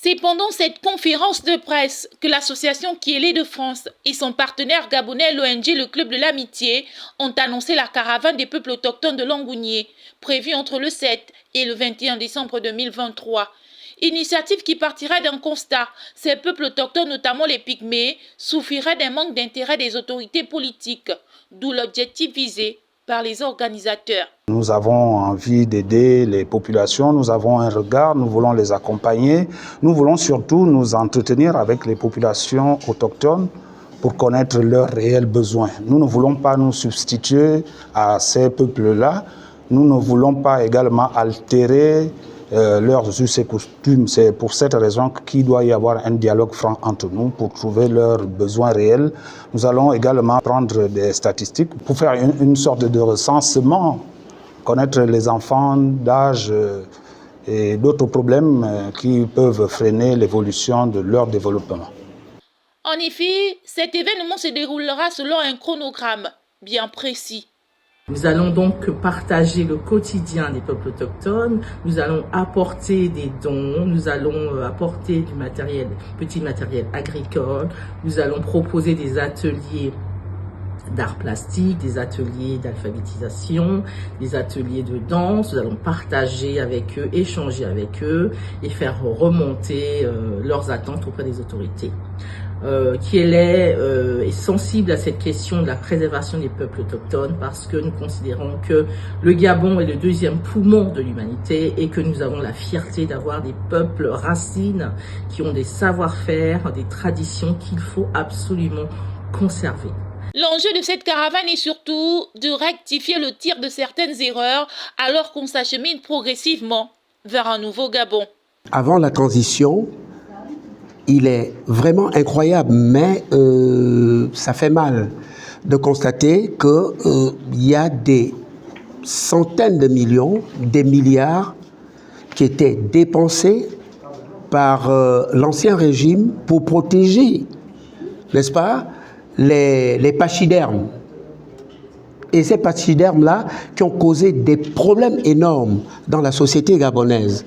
C'est pendant cette conférence de presse que l'association Kiélé de France et son partenaire gabonais l'ONG Le Club de l'Amitié ont annoncé la caravane des peuples autochtones de Langounié, prévue entre le 7 et le 21 décembre 2023. Initiative qui partirait d'un constat, ces peuples autochtones, notamment les Pygmées, souffriraient d'un manque d'intérêt des autorités politiques, d'où l'objectif visé par les organisateurs. Nous avons envie d'aider les populations, nous avons un regard, nous voulons les accompagner, nous voulons surtout nous entretenir avec les populations autochtones pour connaître leurs réels besoins. Nous ne voulons pas nous substituer à ces peuples-là, nous ne voulons pas également altérer leurs us et coutumes. C'est pour cette raison qu'il doit y avoir un dialogue franc entre nous pour trouver leurs besoins réels. Nous allons également prendre des statistiques pour faire une sorte de recensement, connaître les enfants d'âge et d'autres problèmes qui peuvent freiner l'évolution de leur développement. En effet, cet événement se déroulera selon un chronogramme bien précis. Nous allons donc partager le quotidien des peuples autochtones, nous allons apporter des dons, nous allons apporter du matériel, petit matériel agricole, nous allons proposer des ateliers d'art plastique, des ateliers d'alphabétisation, des ateliers de danse. Nous allons partager avec eux, échanger avec eux et faire remonter leurs attentes auprès des autorités. Kiélé est sensible à cette question de la préservation des peuples autochtones parce que nous considérons que le Gabon est le deuxième poumon de l'humanité et que nous avons la fierté d'avoir des peuples racines qui ont des savoir-faire, des traditions qu'il faut absolument conserver. L'enjeu de cette caravane est surtout de rectifier le tir de certaines erreurs alors qu'on s'achemine progressivement vers un nouveau Gabon. Avant la transition, il est vraiment incroyable, mais ça fait mal de constater qu'il y a des centaines de millions, des milliards qui étaient dépensés par l'ancien régime pour protéger, n'est-ce pas, les pachydermes. Et ces pachydermes-là qui ont causé des problèmes énormes dans la société gabonaise.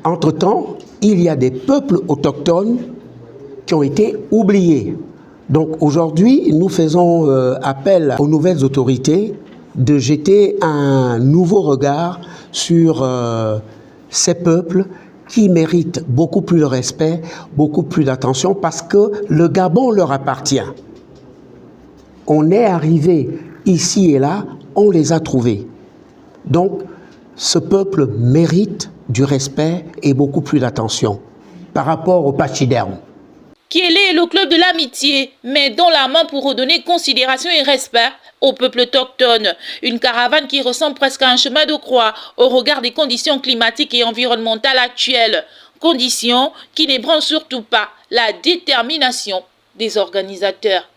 Entre-temps, il y a des peuples autochtones qui ont été oubliés. Donc aujourd'hui, nous faisons appel aux nouvelles autorités de jeter un nouveau regard sur ces peuples qui méritent beaucoup plus de respect, beaucoup plus d'attention, parce que le Gabon leur appartient. On est arrivé ici et là, on les a trouvés. Donc, ce peuple mérite du respect et beaucoup plus d'attention par rapport au pachyderme. Kiélé est le club de l'amitié, mais dans la main pour redonner considération et respect au peuple autochtone. Une caravane qui ressemble presque à un chemin de croix au regard des conditions climatiques et environnementales actuelles. Conditions qui n'ébranlent surtout pas la détermination des organisateurs.